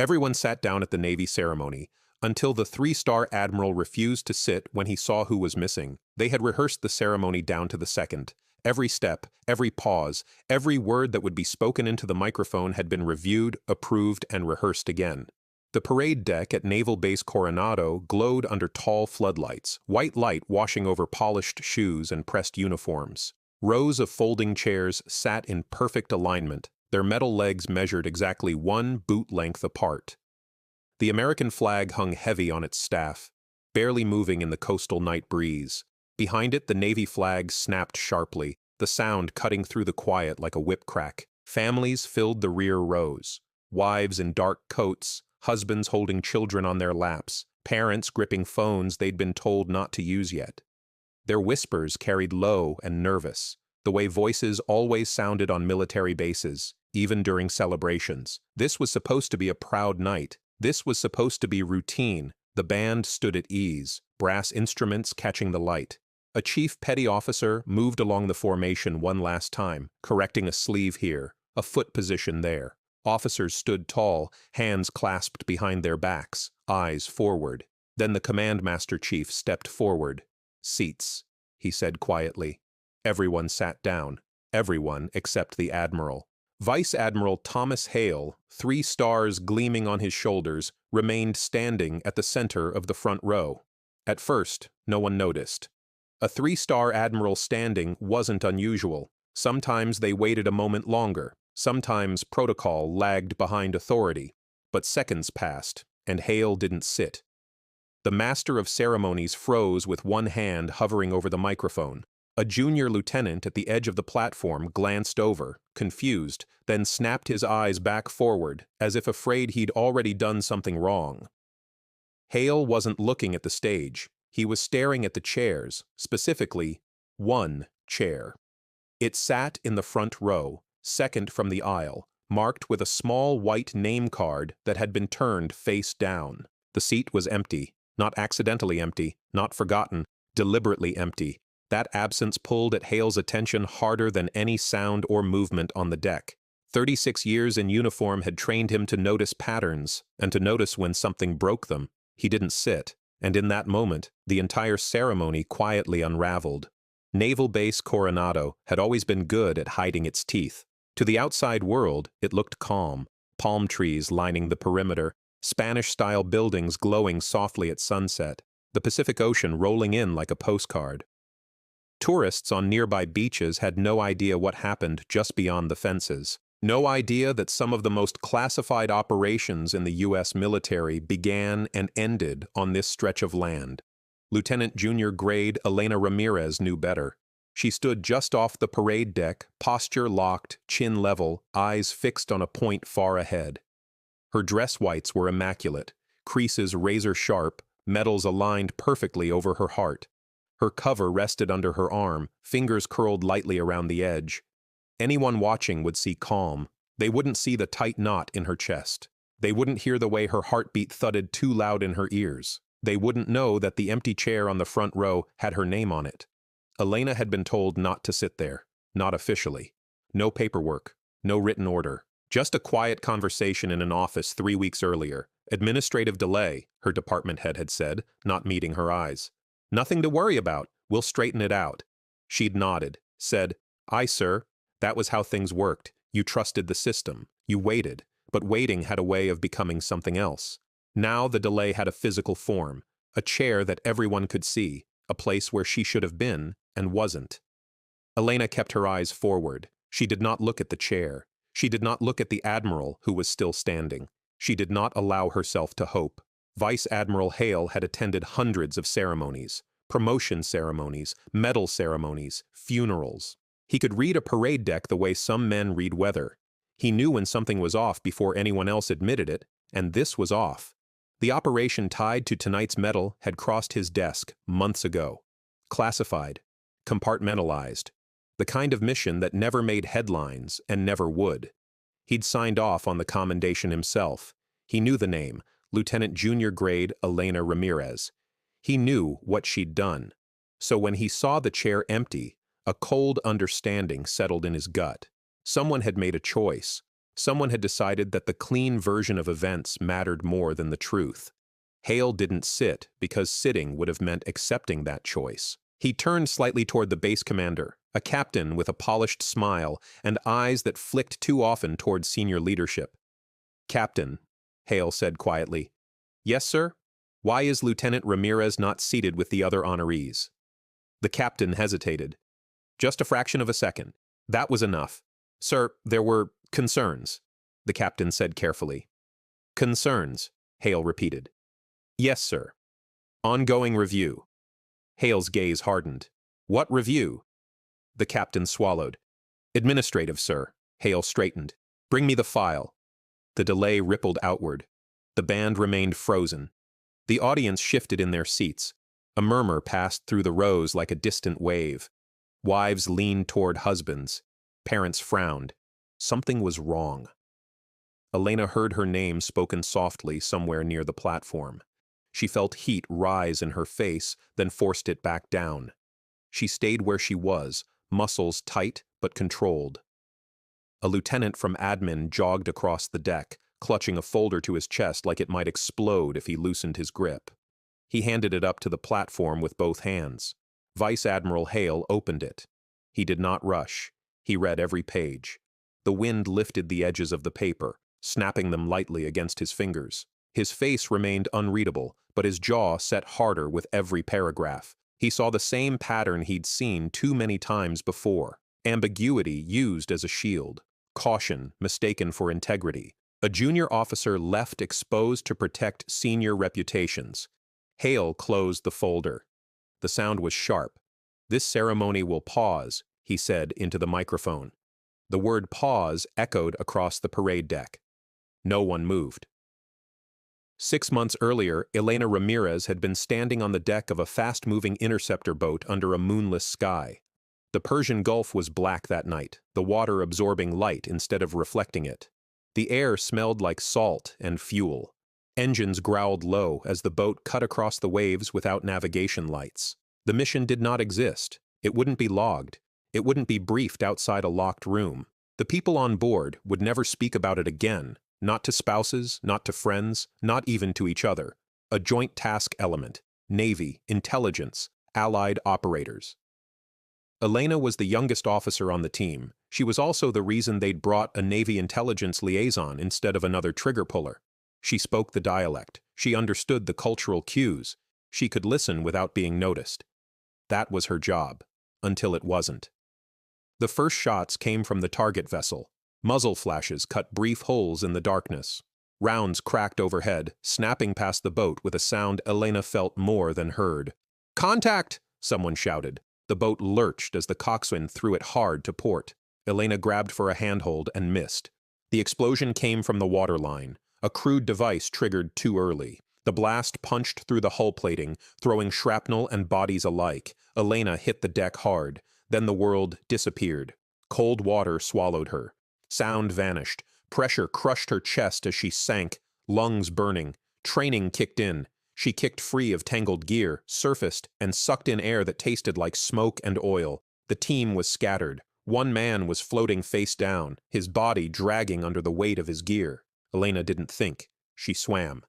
Everyone sat down at the Navy ceremony, until the three-star Admiral refused to sit when he saw who was missing. They had rehearsed the ceremony down to the second. Every step, every pause, every word that would be spoken into the microphone had been reviewed, approved, and rehearsed again. The parade deck at Naval Base Coronado glowed under tall floodlights, white light washing over polished shoes and pressed uniforms. Rows of folding chairs sat in perfect alignment, their metal legs measured exactly 1 boot length apart. The American flag hung heavy on its staff, barely moving in the coastal night breeze. Behind it, the Navy flag snapped sharply, the sound cutting through the quiet like a whip crack. Families filled the rear rows. Wives in dark coats, husbands holding children on their laps, parents gripping phones they'd been told not to use yet. Their whispers carried low and nervous, the way voices always sounded on military bases, even during celebrations. This was supposed to be a proud night. This was supposed to be routine. The band stood at ease, brass instruments catching the light. A chief petty officer moved along the formation one last time, correcting a sleeve here, a foot position there. Officers stood tall, hands clasped behind their backs, eyes forward. Then the Command Master Chief stepped forward. "Seats," he said quietly. Everyone sat down. Everyone except the Admiral. Vice Admiral Thomas Hale, 3 stars gleaming on his shoulders, remained standing at the center of the front row. At first, no one noticed. A 3-star admiral standing wasn't unusual. Sometimes they waited a moment longer. Sometimes protocol lagged behind authority. But seconds passed, and Hale didn't sit. The Master of Ceremonies froze with one hand hovering over the microphone. A junior lieutenant at the edge of the platform glanced over, confused, then snapped his eyes back forward, as if afraid he'd already done something wrong. Hale wasn't looking at the stage. He was staring at the chairs, specifically, one chair. It sat in the front row, second from the aisle, marked with a small white name card that had been turned face down. The seat was empty, not accidentally empty, not forgotten, deliberately empty. That absence pulled at Hale's attention harder than any sound or movement on the deck. 36 years in uniform had trained him to notice patterns, and to notice when something broke them. He didn't sit, and in that moment, the entire ceremony quietly unraveled. Naval Base Coronado had always been good at hiding its teeth. To the outside world, it looked calm. Palm trees lining the perimeter, Spanish-style buildings glowing softly at sunset, the Pacific Ocean rolling in like a postcard. Tourists on nearby beaches had no idea what happened just beyond the fences. No idea that some of the most classified operations in the U.S. military began and ended on this stretch of land. Lieutenant Junior Grade Elena Ramirez knew better. She stood just off the parade deck, posture locked, chin level, eyes fixed on a point far ahead. Her dress whites were immaculate, creases razor-sharp, medals aligned perfectly over her heart. Her cover rested under her arm, fingers curled lightly around the edge. Anyone watching would see calm. They wouldn't see the tight knot in her chest. They wouldn't hear the way her heartbeat thudded too loud in her ears. They wouldn't know that the empty chair on the front row had her name on it. Elena had been told not to sit there, not officially. No paperwork, no written order. Just a quiet conversation in an office 3 weeks earlier. Administrative delay, her department head had said, not meeting her eyes. "Nothing to worry about. We'll straighten it out." She'd nodded, said, "Aye, sir." That was how things worked. You trusted the system. You waited. But waiting had a way of becoming something else. Now the delay had a physical form, a chair that everyone could see, a place where she should have been and wasn't. Elena kept her eyes forward. She did not look at the chair. She did not look at the Admiral, who was still standing. She did not allow herself to hope. Vice Admiral Hale had attended hundreds of ceremonies, promotion ceremonies, medal ceremonies, funerals. He could read a parade deck the way some men read weather. He knew when something was off before anyone else admitted it, and this was off. The operation tied to tonight's medal had crossed his desk months ago. Classified, compartmentalized, the kind of mission that never made headlines and never would. He'd signed off on the commendation himself. He knew the name, Lieutenant Junior Grade Elena Ramirez. He knew what she'd done. So when he saw the chair empty, a cold understanding settled in his gut. Someone had made a choice. Someone had decided that the clean version of events mattered more than the truth. Hale didn't sit because sitting would have meant accepting that choice. He turned slightly toward the base commander, a captain with a polished smile and eyes that flicked too often toward senior leadership. "Captain," Hale said quietly. "Yes, sir? Why is Lieutenant Ramirez not seated with the other honorees?" The captain hesitated. Just a fraction of a second. That was enough. "Sir, there were concerns," the captain said carefully. "Concerns," Hale repeated. "Yes, sir. Ongoing review." Hale's gaze hardened. "What review?" The captain swallowed. "Administrative, sir." Hale straightened. "Bring me the file." The delay rippled outward. The band remained frozen. The audience shifted in their seats. A murmur passed through the rows like a distant wave. Wives leaned toward husbands. Parents frowned. Something was wrong. Elena heard her name spoken softly somewhere near the platform. She felt heat rise in her face, then forced it back down. She stayed where she was, muscles tight but controlled. A lieutenant from admin jogged across the deck, clutching a folder to his chest like it might explode if he loosened his grip. He handed it up to the platform with both hands. Vice Admiral Hale opened it. He did not rush. He read every page. The wind lifted the edges of the paper, snapping them lightly against his fingers. His face remained unreadable, but his jaw set harder with every paragraph. He saw the same pattern he'd seen too many times before. Ambiguity used as a shield. Caution mistaken for integrity. A junior officer left exposed to protect senior reputations. Hale closed the folder. The sound was sharp. "This ceremony will pause," he said into the microphone. The word pause echoed across the parade deck. No one moved. 6 months earlier, Elena Ramirez had been standing on the deck of a fast-moving interceptor boat under a moonless sky. The Persian Gulf was black that night, the water absorbing light instead of reflecting it. The air smelled like salt and fuel. Engines growled low as the boat cut across the waves without navigation lights. The mission did not exist. It wouldn't be logged. It wouldn't be briefed outside a locked room. The people on board would never speak about it again, not to spouses, not to friends, not even to each other. A joint task element, Navy, intelligence, allied operators. Elena was the youngest officer on the team. She was also the reason they'd brought a Navy intelligence liaison instead of another trigger puller. She spoke the dialect. She understood the cultural cues. She could listen without being noticed. That was her job, until it wasn't. The first shots came from the target vessel. Muzzle flashes cut brief holes in the darkness. Rounds cracked overhead, snapping past the boat with a sound Elena felt more than heard. "Contact!" someone shouted. The boat lurched as the coxswain threw it hard to port. Elena grabbed for a handhold and missed. The explosion came from the waterline. A crude device triggered too early. The blast punched through the hull plating, throwing shrapnel and bodies alike. Elena hit the deck hard. Then the world disappeared. Cold water swallowed her. Sound vanished. Pressure crushed her chest as she sank, lungs burning. Training kicked in. She kicked free of tangled gear, surfaced, and sucked in air that tasted like smoke and oil. The team was scattered. One man was floating face down, his body dragging under the weight of his gear. Elena didn't think. She swam.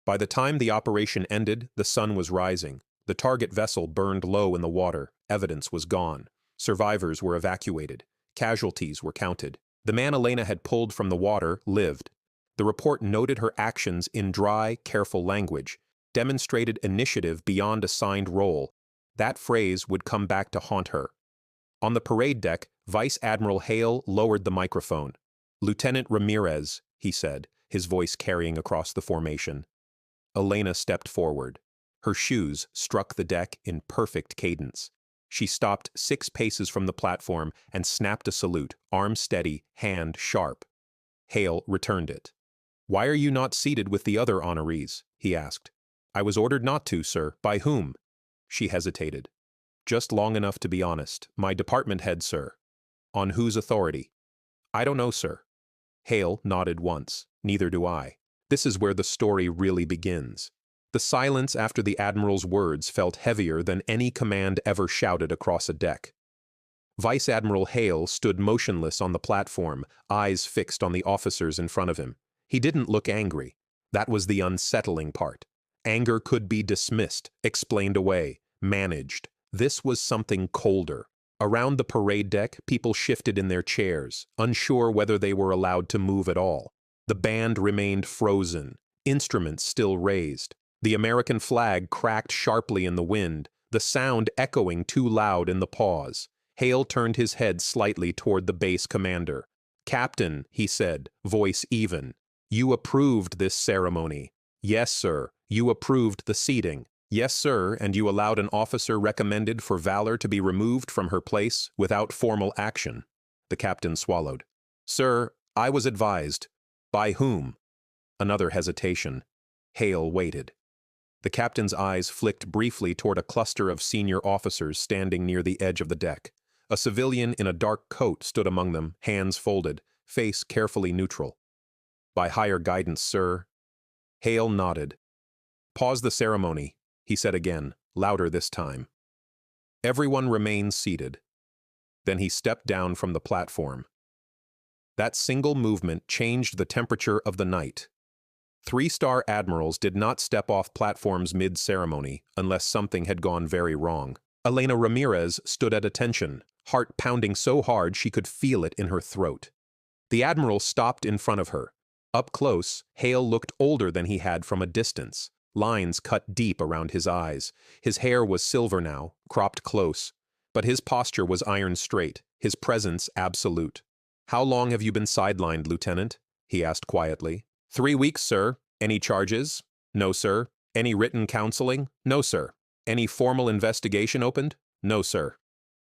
By the time the operation ended, the sun was rising. The target vessel burned low in the water. Evidence was gone. Survivors were evacuated. Casualties were counted. The man Elena had pulled from the water lived. The report noted her actions in dry, careful language, demonstrated initiative beyond assigned role. That phrase would come back to haunt her. On the parade deck, Vice Admiral Hale lowered the microphone. "Lieutenant Ramirez," he said, his voice carrying across the formation. Elena stepped forward. Her shoes struck the deck in perfect cadence. She stopped 6 paces from the platform and snapped a salute, arm steady, hand sharp. Hale returned it. "Why are you not seated with the other honorees?" he asked. "I was ordered not to, sir. By whom?" She hesitated. "Just long enough to be honest. My department head, sir." "On whose authority?" "I don't know, sir." Hale nodded once. "Neither do I." This is where the story really begins. The silence after the Admiral's words felt heavier than any command ever shouted across a deck. Vice Admiral Hale stood motionless on the platform, eyes fixed on the officers in front of him. He didn't look angry. That was the unsettling part. Anger could be dismissed, explained away, managed. This was something colder. Around the parade deck, people shifted in their chairs, unsure whether they were allowed to move at all. The band remained frozen, instruments still raised. The American flag cracked sharply in the wind, the sound echoing too loud in the pause. Hale turned his head slightly toward the base commander. "Captain," he said, voice even, "you approved this ceremony." "Yes, sir." "You approved the seating." "Yes, sir, and you allowed an officer recommended for valor to be removed from her place without formal action." The captain swallowed. "Sir, I was advised." "By whom?" Another hesitation. Hale waited. The captain's eyes flicked briefly toward a cluster of senior officers standing near the edge of the deck. A civilian in a dark coat stood among them, hands folded, face carefully neutral. "By higher guidance, sir." Hale nodded. "Pause the ceremony," he said again, louder this time. Everyone remained seated. Then he stepped down from the platform. That single movement changed the temperature of the night. 3-star admirals did not step off platforms mid-ceremony unless something had gone very wrong. Elena Ramirez stood at attention, heart pounding so hard she could feel it in her throat. The admiral stopped in front of her. Up close, Hale looked older than he had from a distance. Lines cut deep around his eyes. His hair was silver now, cropped close. But his posture was iron straight, his presence absolute. "How long have you been sidelined, Lieutenant?" he asked quietly. 3 weeks, sir." "Any charges?" "No, sir." "Any written counseling?" "No, sir." "Any formal investigation opened?" "No, sir."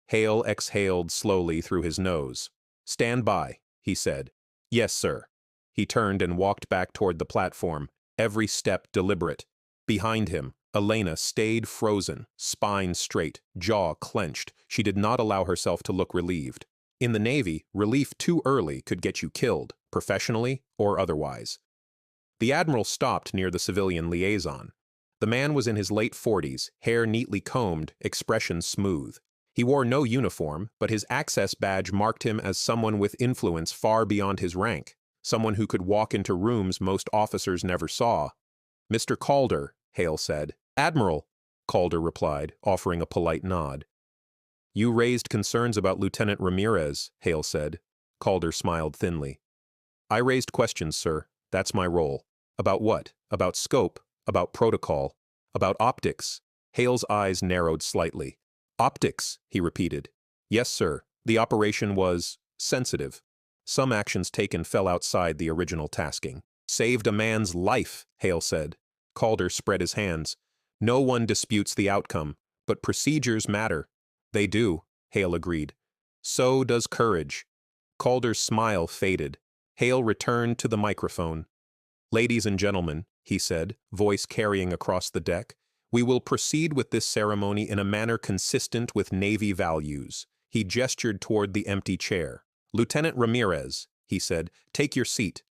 Hale exhaled slowly through his nose. "Stand by," he said. "Yes, sir." He turned and walked back toward the platform, every step deliberate. Behind him, Elena stayed frozen, spine straight, jaw clenched. She did not allow herself to look relieved. In the Navy, relief too early could get you killed, professionally or otherwise. The admiral stopped near the civilian liaison. The man was in his late 40s, hair neatly combed, expression smooth. He wore no uniform, but his access badge marked him as someone with influence far beyond his rank, someone who could walk into rooms most officers never saw. "Mr. Calder," Hale said. "Admiral," Calder replied, offering a polite nod. "You raised concerns about Lieutenant Ramirez," Hale said. Calder smiled thinly. "I raised questions, sir. That's my role." "About what? About scope? About protocol? About optics?" Hale's eyes narrowed slightly. "Optics," he repeated. "Yes, sir. The operation was sensitive. Some actions taken fell outside the original tasking." "Saved a man's life," Hale said. Calder spread his hands. "No one disputes the outcome, but procedures matter." "They do," Hale agreed. "So does courage." Calder's smile faded. Hale returned to the microphone. "Ladies and gentlemen," he said, voice carrying across the deck, "we will proceed with this ceremony in a manner consistent with Navy values." He gestured toward the empty chair. "Lieutenant Ramirez," he said, "take your seat."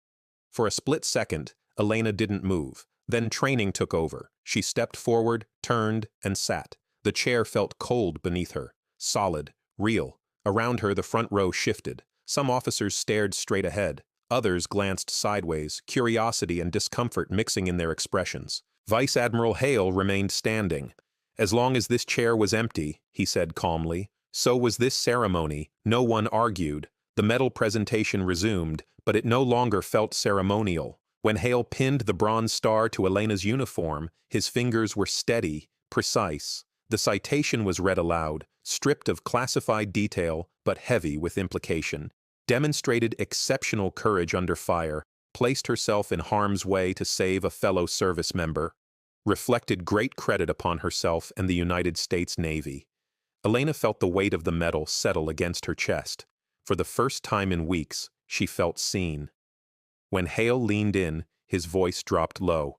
For a split second, Elena didn't move. Then training took over. She stepped forward, turned, and sat. The chair felt cold beneath her. Solid, real. Around her, the front row shifted. Some officers stared straight ahead. Others glanced sideways, curiosity and discomfort mixing in their expressions. Vice Admiral Hale remained standing. "As long as this chair was empty," he said calmly, "so was this ceremony." No one argued. The medal presentation resumed, but it no longer felt ceremonial. When Hale pinned the bronze star to Elena's uniform, his fingers were steady, precise. The citation was read aloud, stripped of classified detail, but heavy with implication. Demonstrated exceptional courage under fire, placed herself in harm's way to save a fellow service member, reflected great credit upon herself and the United States Navy. Elena felt the weight of the medal settle against her chest. For the first time in weeks, she felt seen. When Hale leaned in, his voice dropped low.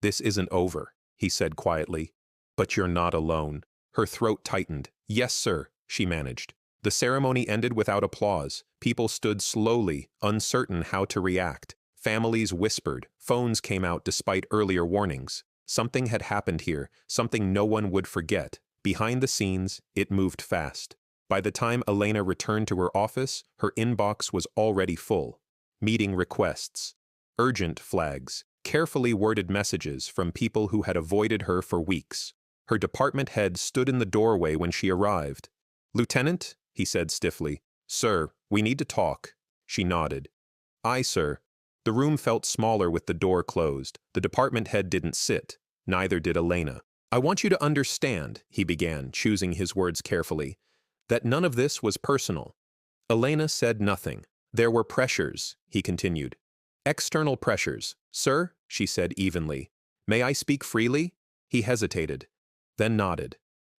"This isn't over," he said quietly. "But you're not alone." Her throat tightened. "Yes, sir," she managed. The ceremony ended without applause. People stood slowly, uncertain how to react. Families whispered. Phones came out despite earlier warnings. Something had happened here, something no one would forget. Behind the scenes, it moved fast. By the time Elena returned to her office, her inbox was already full. Meeting requests, urgent flags, carefully worded messages from people who had avoided her for weeks. Her department head stood in the doorway when she arrived. "Lieutenant," he said stiffly. "Sir, we need to talk." She nodded. "Aye, sir." The room felt smaller with the door closed. The department head didn't sit. Neither did Elena. "I want you to understand," he began, choosing his words carefully, "that none of this was personal." Elena said nothing. "There were pressures," he continued. "External pressures." "Sir," she said evenly. "May I speak freely?" He hesitated, then nodded.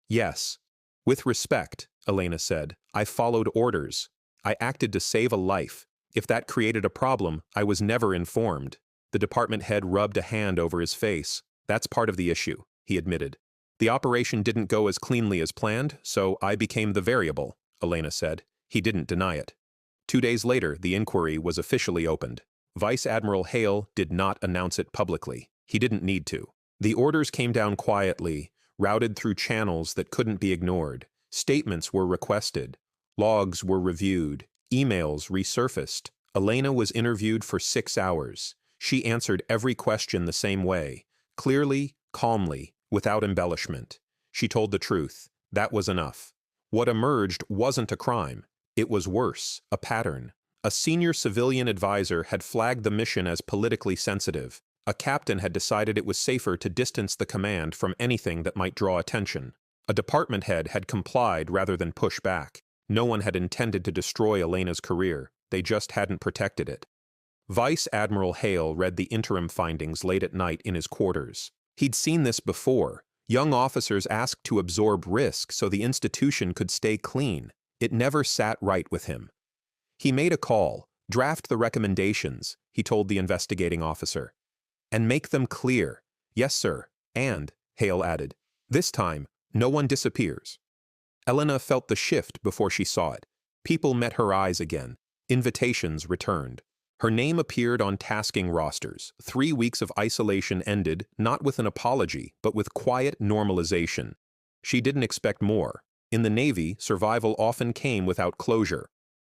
"Yes." "With respect," Elena said, "I followed orders. I acted to save a life. If that created a problem, I was never informed." The department head rubbed a hand over his face. "That's part of the issue," he admitted. "The operation didn't go as cleanly as planned, so I became the variable," Elena said. He didn't deny it. 2 days later, the inquiry was officially opened. Vice Admiral Hale did not announce it publicly. He didn't need to. The orders came down quietly, routed through channels that couldn't be ignored. Statements were requested. Logs were reviewed. Emails resurfaced. Elena was interviewed for 6 hours. She answered every question the same way, clearly, calmly, without embellishment. She told the truth. That was enough. What emerged wasn't a crime. It was worse, a pattern. A senior civilian advisor had flagged the mission as politically sensitive. A captain had decided it was safer to distance the command from anything that might draw attention. A department head had complied rather than push back. No one had intended to destroy Elena's career. They just hadn't protected it. Vice Admiral Hale read the interim findings late at night in his quarters. He'd seen this before. Young officers asked to absorb risk so the institution could stay clean. It never sat right with him. He made a call. "Draft the recommendations," he told the investigating officer. "And make them clear." "Yes, sir." "And," Hale added, "this time, no one disappears." Elena felt the shift before she saw it. People met her eyes again. Invitations returned. Her name appeared on tasking rosters. 3 weeks of isolation ended, not with an apology, but with quiet normalization. She didn't expect more. In the Navy, survival often came without closure.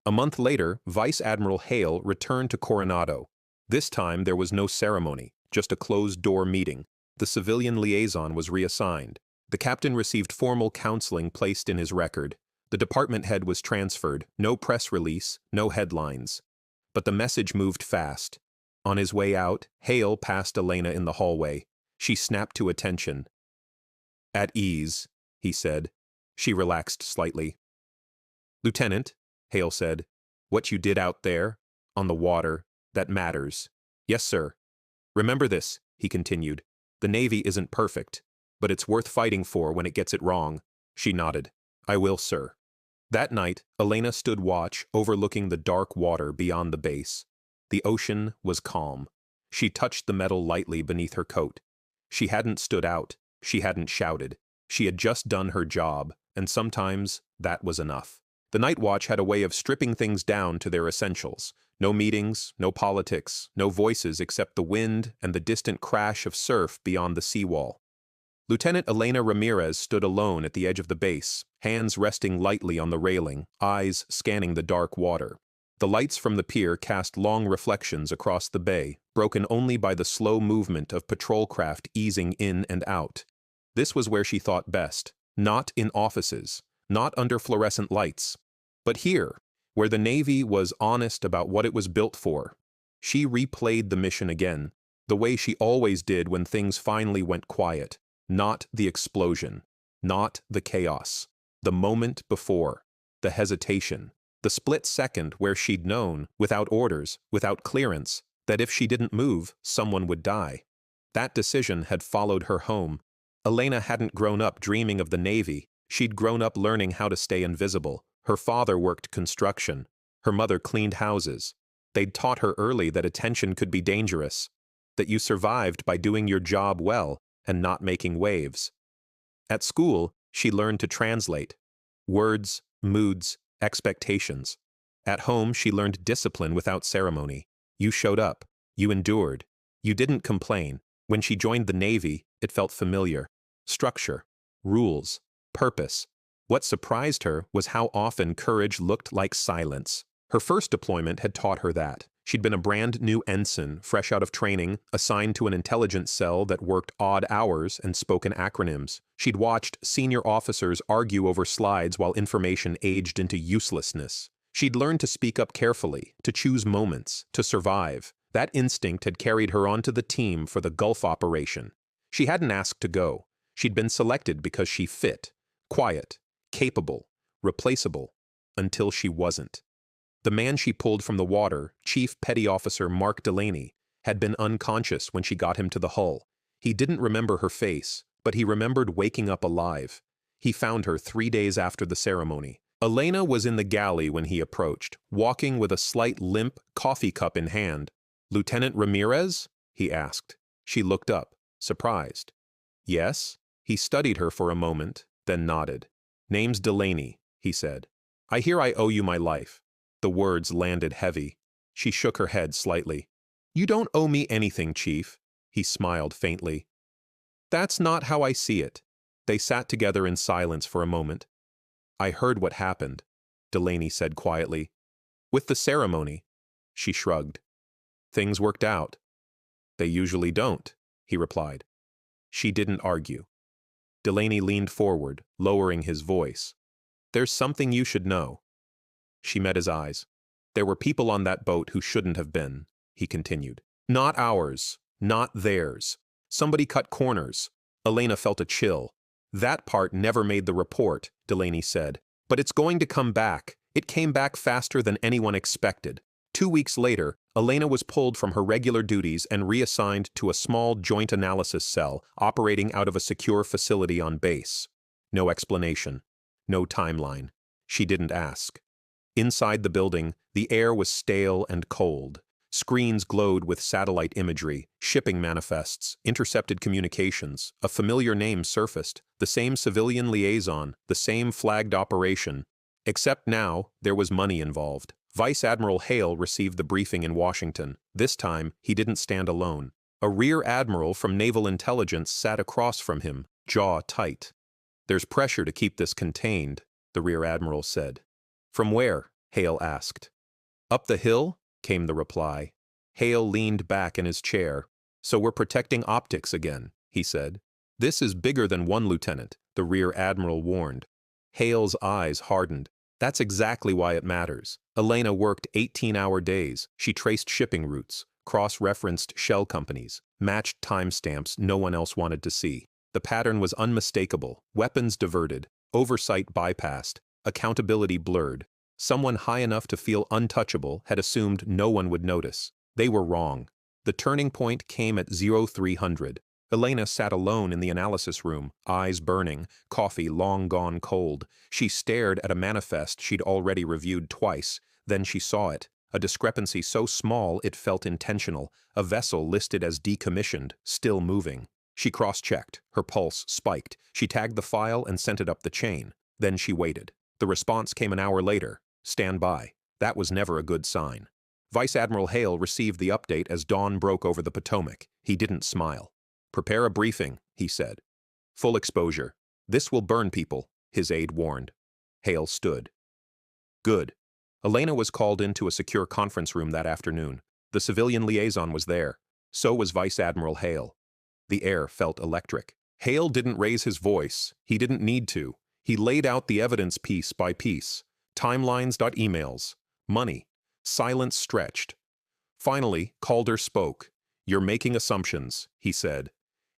A month later, Vice Admiral Hale returned to Coronado. This time, there was no ceremony, just a closed-door meeting. The civilian liaison was reassigned. The captain received formal counseling placed in his record. The department head was transferred. No press release, no headlines. But the message moved fast. On his way out, Hale passed Elena in the hallway. She snapped to attention. "At ease," he said. She relaxed slightly. "Lieutenant," Hale said, "what you did out there, on the water, that matters." "Yes, sir." "Remember this," he continued. "The Navy isn't perfect, but it's worth fighting for when it gets it wrong." She nodded. "I will, sir." That night, Elena stood watch, overlooking the dark water beyond the base. The ocean was calm. She touched the metal lightly beneath her coat. She hadn't stood out. She hadn't shouted. She had just done her job, and sometimes that was enough. The night watch had a way of stripping things down to their essentials. No meetings, no politics, no voices except the wind and the distant crash of surf beyond the seawall. Lieutenant Elena Ramirez stood alone at the edge of the base, hands resting lightly on the railing, eyes scanning the dark water. The lights from the pier cast long reflections across the bay, broken only by the slow movement of patrol craft easing in and out. This was where she thought best, not in offices, not under fluorescent lights, but here, where the Navy was honest about what it was built for. She replayed the mission again, the way she always did when things finally went quiet. Not the explosion, not the chaos, the moment before, the hesitation, the split second where she'd known, without orders, without clearance, that if she didn't move, someone would die. That decision had followed her home. Elena hadn't grown up dreaming of the Navy. She'd grown up learning how to stay invisible. Her father worked construction. Her mother cleaned houses. They'd taught her early that attention could be dangerous, that you survived by doing your job well and not making waves. At school, she learned to translate words, moods, expectations. At home, she learned discipline without ceremony. You showed up. You endured. You didn't complain. When she joined the Navy, it felt familiar. Structure, rules, purpose. What surprised her was how often courage looked like silence. Her first deployment had taught her that. She'd been a brand new ensign, fresh out of training, assigned to an intelligence cell that worked odd hours and spoke in acronyms. She'd watched senior officers argue over slides while information aged into uselessness. She'd learned to speak up carefully, to choose moments, to survive. That instinct had carried her onto the team for the Gulf operation. She hadn't asked to go. She'd been selected because she fit. Quiet, capable, replaceable, until she wasn't. The man she pulled from the water, Chief Petty Officer Mark Delaney, had been unconscious when she got him to the hull. He didn't remember her face, but he remembered waking up alive. He found her 3 days after the ceremony. Elena was in the galley when he approached, walking with a slight limp, coffee cup in hand. "Lieutenant Ramirez?" he asked. She looked up, surprised. "Yes?" He studied her for a moment, then nodded. "Name's Delaney," he said. "I hear I owe you my life." The words landed heavy. She shook her head slightly. "You don't owe me anything, Chief." He smiled faintly. "That's not how I see it." They sat together in silence for a moment. "I heard what happened," Delaney said quietly. "With the ceremony." She shrugged. "Things worked out." "They usually don't," he replied. She didn't argue. Delaney leaned forward, lowering his voice. "There's something you should know." She met his eyes. "There were people on that boat who shouldn't have been," he continued. "Not ours, not theirs. Somebody cut corners." Elena felt a chill. "That part never made the report," Delaney said. "But it's going to come back. It came back faster than anyone expected." 2 weeks later, Elena was pulled from her regular duties and reassigned to a small joint analysis cell operating out of a secure facility on base. No explanation. No timeline. She didn't ask. Inside the building, the air was stale and cold. Screens glowed with satellite imagery, shipping manifests, intercepted communications. A familiar name surfaced, the same civilian liaison, the same flagged operation. Except now, there was money involved. Vice Admiral Hale received the briefing in Washington. This time, he didn't stand alone. A rear admiral from Naval Intelligence sat across from him, jaw tight. "There's pressure to keep this contained," the rear admiral said. "From where?" Hale asked. "Up the hill," came the reply. Hale leaned back in his chair. "So we're protecting optics again," he said. "This is bigger than one lieutenant," the rear admiral warned. Hale's eyes hardened. "That's exactly why it matters." Elena worked 18-hour days. She traced shipping routes, cross-referenced shell companies, matched timestamps no one else wanted to see. The pattern was unmistakable. Weapons diverted, oversight bypassed, accountability blurred. Someone high enough to feel untouchable had assumed no one would notice. They were wrong. The turning point came at 0300. Elena sat alone in the analysis room, eyes burning, coffee long gone cold. She stared at a manifest she'd already reviewed twice. Then she saw it. A discrepancy so small it felt intentional. A vessel listed as decommissioned, still moving. She cross-checked. Her pulse spiked. She tagged the file and sent it up the chain. Then she waited. The response came an hour later. "Stand by." That was never a good sign. Vice Admiral Hale received the update as dawn broke over the Potomac. He didn't smile. "Prepare a briefing," he said. "Full exposure. This will burn people," his aide warned. Hale stood. "Good." Elena was called into a secure conference room that afternoon. The civilian liaison was there. So was Vice Admiral Hale. The air felt electric. Hale didn't raise his voice. He didn't need to. He laid out the evidence piece by piece. Timelines, emails. Money. Silence stretched. Finally, Calder spoke. "You're making assumptions," he said.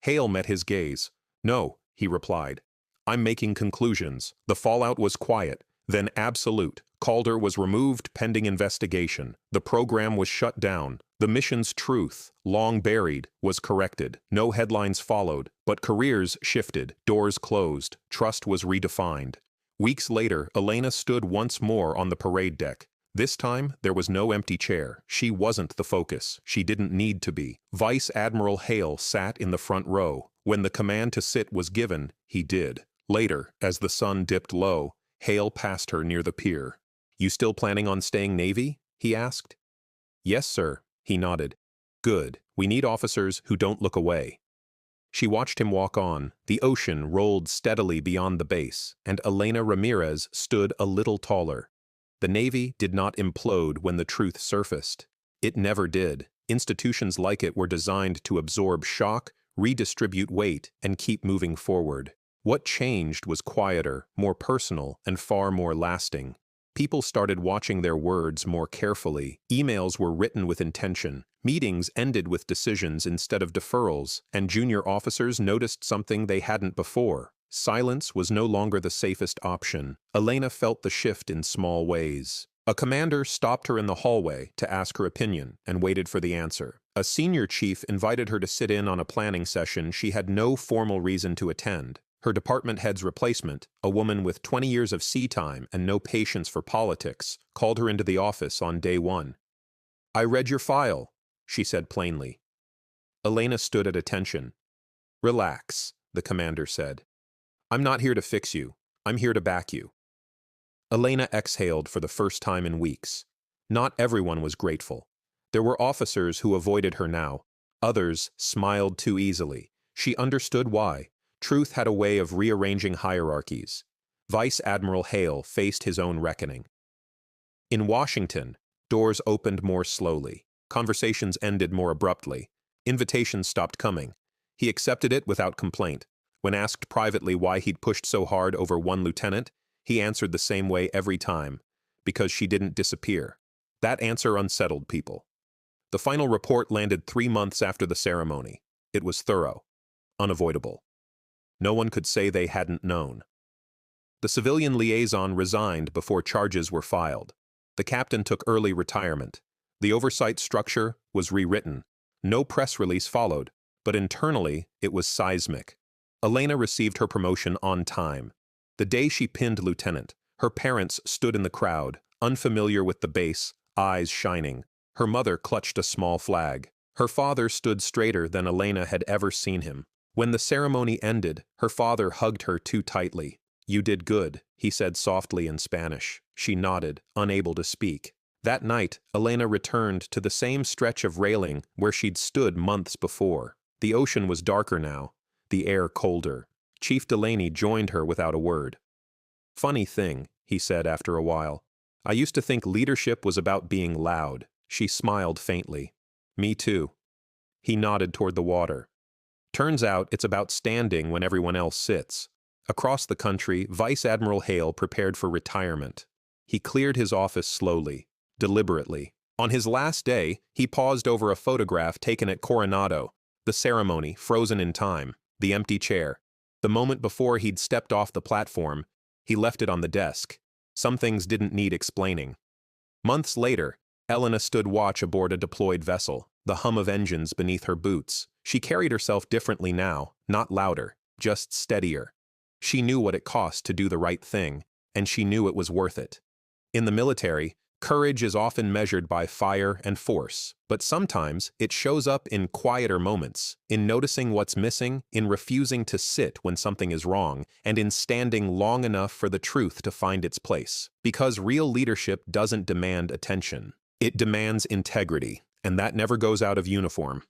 Hale met his gaze. "No," he replied. "I'm making conclusions. The fallout was quiet, then absolute. Calder was removed pending investigation. The program was shut down. The mission's truth, long buried, was corrected. No headlines followed, but careers shifted, doors closed, trust was redefined." Weeks later, Elena stood once more on the parade deck. This time, there was no empty chair. She wasn't the focus. She didn't need to be. Vice Admiral Hale sat in the front row. When the command to sit was given, he did. Later, as the sun dipped low, Hale passed her near the pier. "You still planning on staying Navy?" he asked. "Yes, sir," he nodded. "Good. We need officers who don't look away." She watched him walk on. The ocean rolled steadily beyond the base, and Elena Ramirez stood a little taller. The Navy did not implode when the truth surfaced. It never did. Institutions like it were designed to absorb shock, redistribute weight, and keep moving forward. What changed was quieter, more personal, and far more lasting. People started watching their words more carefully. Emails were written with intention. Meetings ended with decisions instead of deferrals, and junior officers noticed something they hadn't before. Silence was no longer the safest option. Elena felt the shift in small ways. A commander stopped her in the hallway to ask her opinion and waited for the answer. A senior chief invited her to sit in on a planning session she had no formal reason to attend. Her department head's replacement, a woman with 20 years of sea time and no patience for politics, called her into the office on day one. "I read your file," she said plainly. Elena stood at attention. "Relax," the commander said. "I'm not here to fix you. I'm here to back you." Elena exhaled for the first time in weeks. Not everyone was grateful. There were officers who avoided her now. Others smiled too easily. She understood why. Truth had a way of rearranging hierarchies. Vice Admiral Hale faced his own reckoning. In Washington, doors opened more slowly. Conversations ended more abruptly. Invitations stopped coming. He accepted it without complaint. When asked privately why he'd pushed so hard over one lieutenant, he answered the same way every time: because she didn't disappear. That answer unsettled people. The final report landed 3 months after the ceremony. It was thorough, unavoidable. No one could say they hadn't known. The civilian liaison resigned before charges were filed. The captain took early retirement. The oversight structure was rewritten. No press release followed, but internally it was seismic. Elena received her promotion on time. The day she pinned lieutenant, her parents stood in the crowd, unfamiliar with the base, eyes shining. Her mother clutched a small flag. Her father stood straighter than Elena had ever seen him. When the ceremony ended, her father hugged her too tightly. "You did good," he said softly in Spanish. She nodded, unable to speak. That night, Elena returned to the same stretch of railing where she'd stood months before. The ocean was darker now, the air colder. Chief Delaney joined her without a word. "Funny thing," he said after a while. "I used to think leadership was about being loud." She smiled faintly. "Me too." He nodded toward the water. "Turns out it's about standing when everyone else sits." Across the country, Vice Admiral Hale prepared for retirement. He cleared his office slowly, deliberately. On his last day, he paused over a photograph taken at Coronado, the ceremony frozen in time, the empty chair. The moment before he'd stepped off the platform, he left it on the desk. Some things didn't need explaining. Months later, Elena stood watch aboard a deployed vessel, the hum of engines beneath her boots. She carried herself differently now, not louder, just steadier. She knew what it cost to do the right thing, and she knew it was worth it. In the military, courage is often measured by fire and force, but sometimes it shows up in quieter moments, in noticing what's missing, in refusing to sit when something is wrong, and in standing long enough for the truth to find its place. Because real leadership doesn't demand attention. It demands integrity, and that never goes out of uniform.